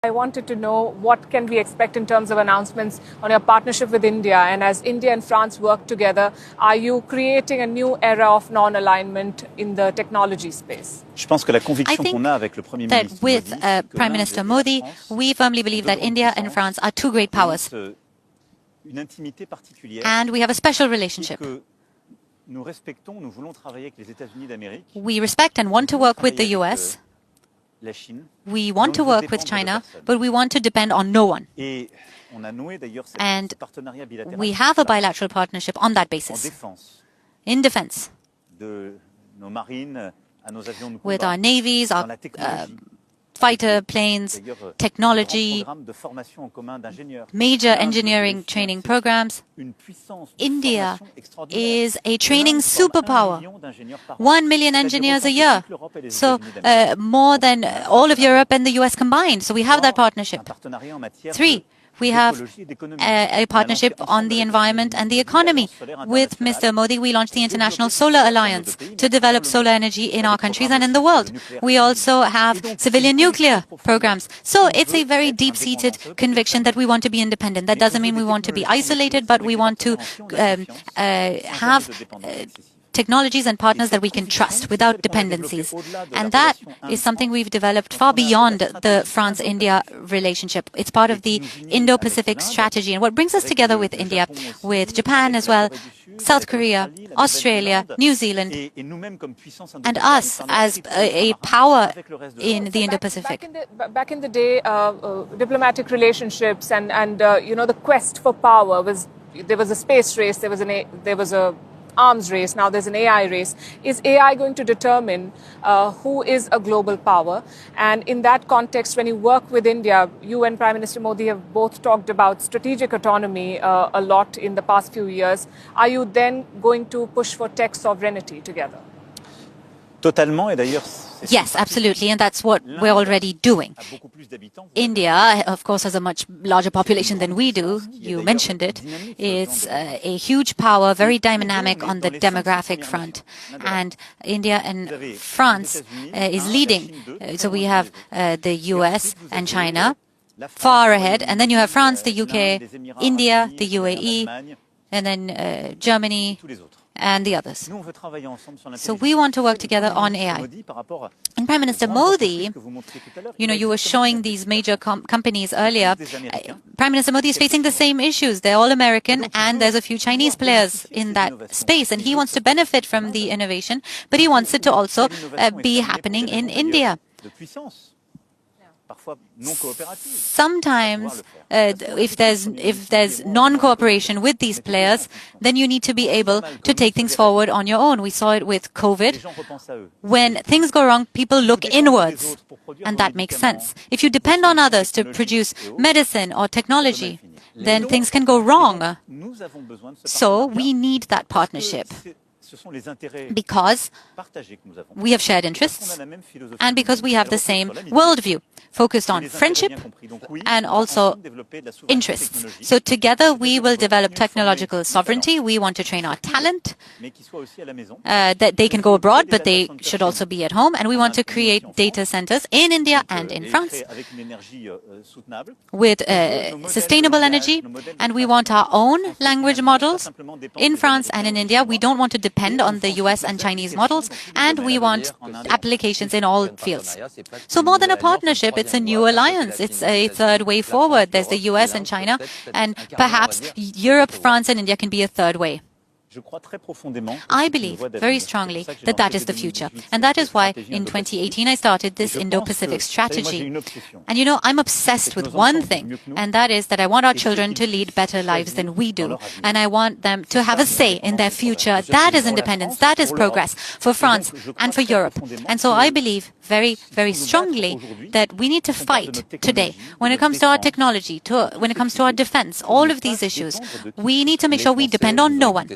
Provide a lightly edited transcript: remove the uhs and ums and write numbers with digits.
I wanted to know what can we expect in terms of announcements on your partnership with India, and as India and France work together, are you creating a new era of non-alignment in the technology space? I think that with Prime Minister Modi, we firmly believe that India and France are two great powers, and we have a special relationship. We respect and want to work with the US. We want to work with China, but we want to depend on no one. And we have a bilateral partnership on that basis. In defense, with our navies, our fighter planes, technology, major engineering training programs. India is a training superpower. 1 million engineers a year. So more than all of Europe and the US combined. So we have that partnership. 3, we have a partnership on the environment and the economy. With Mr. Modi, we launched the International Solar Alliance to develop solar energy in our countries and in the world. We also have civilian nuclear programs. So it's a very deep-seated conviction that we want to be independent. That doesn't mean we want to be isolated, but we want to have technologies and partners that we can trust without dependencies. And that is something we've developed far beyond the France-India relationship. It's part of the Indo-Pacific strategy. And what brings us together with India, with Japan as well, South Korea, Australia, New Zealand, and us as a power in the Indo-Pacific. Back in the day, diplomatic relationships and the quest for power there was a space race, there was a arms race, now there's an AI race. Is AI going to determine who is a global power? And in that context, when you work with India, you and Prime Minister Modi have both talked about strategic autonomy a lot in the past few years. Are you then going to push for tech sovereignty together? Yes, absolutely, and that's what we're already doing. India, of course, has a much larger population than we do. You mentioned it. It's a huge power, very dynamic on the demographic front. And India and France is leading. So we have the US and China far ahead. And then you have France, the UK, India, the UAE, and then Germany, and the others. So we want to work together on AI. And Prime Minister Modi, you were showing these major companies earlier. Prime Minister Modi is facing the same issues. They're all American, and there's a few Chinese players in that space. And he wants to benefit from the innovation, but he wants it to also be happening in India. Sometimes, if there's non-cooperation with these players, then you need to be able to take things forward on your own. We saw it with COVID. When things go wrong, people look inwards, and that makes sense. If you depend on others to produce medicine or technology, then things can go wrong. So we need that partnership, because we have shared interests and because we have the same worldview, focused on friendship and also interests. So together we will develop technological sovereignty. We want to train our talent, that they can go abroad, but they should also be at home. And we want to create data centers in India and in France with sustainable energy. And we want our own language models in France and in India. We don't want to depend on the US and Chinese models, and we want applications in all fields. So more than a partnership, it's a new alliance. It's a third way forward. There's the US and China, and perhaps Europe, France, and India can be a third way. I believe very strongly that that is the future. And that is why in 2018 I started this Indo-Pacific strategy. And I'm obsessed with one thing, and that is that I want our children to lead better lives than we do. And I want them to have a say in their future. That is independence. That is progress for France and for Europe. And so I believe very, very strongly that we need to fight today. When it comes to our technology, when it comes to our defense, all of these issues, we need to make sure we depend on no one.